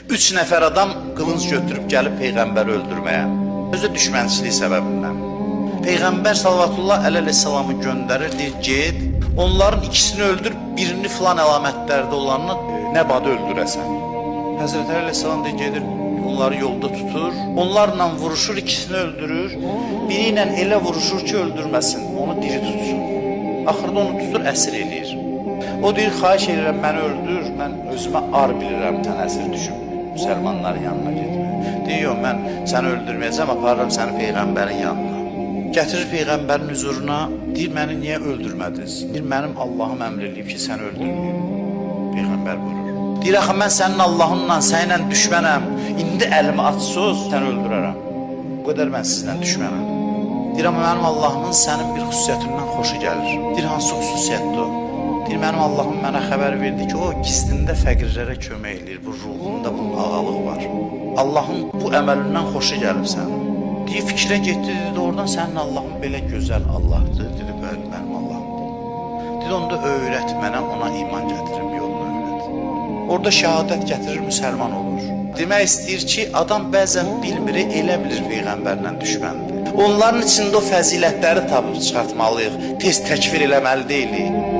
3 nəfər adam qılınc götürüb gəlib Peyğəmbəri öldürməyə. Özü düşmənçilik səbəbindən. Peyğəmbər sallallahu əleyhissalamı göndərir, deyir, get, onların ikisini öldür, birini filan əlamətlərdə olanını nəbadə öldürəsən. Həzrət əleyhissalam deyir, gedir, onları yolda tutur, onlarla vuruşur, ikisini öldürür, biri ilə elə vuruşur ki, öldürməsin, onu diri tutsun. Axırda onu tutur, əsir eləyir. O deyir, xahiş edirəm, məni öldür, mən özümə ar bilirəm, sən əsir düşüm, müsəlmanların yanına getmə. Deyir, mən səni öldürməyəcəm, aparıram səni Peyğəmbərin yanına. Gətirir Peyğəmbərin huzuruna, deyir, məni niyə öldürmədiniz? Deyir, mənim Allahım əmr eləyib ki, səni öldürməyim. Peyğəmbər buyurur. Deyir, axı, mən sənin Allahınla, səninlə düşmənəm, indi əlimi açsız, səni öldürərəm. O qədər mən sizlə düşmənəm. Deyir, amma mənim Allahımın sənin bir xüsusiyyətindən xoşu gəlir. Deyir, hansı xüsusiyyətdir o? Deyir, mənim Allahım mənə xəbər verdi ki, o gizlində fəqirlərə kömək eləyir, bu ruhunda bunun ağalıq var. Allahın bu əməlindən xoşu gəlib sənin. Deyir, fikrə getdi, dedi, oradan sənin Allahın belə gözəl Allahdır, dedi, bəli, mənim Allahım bu. Dedi, onda öyrət mənə, ona iman gətirim, yolunu öyrət. Orada şəhadət gətirir, müsəlman olur. Demək istəyir ki, adam bəzən bilmir, elə bilir Peyğəmbərlə düşməndir. Onların içində o fəzilətləri tapıb çıxartmalıyıq, tez təkfir eləməli deyilik.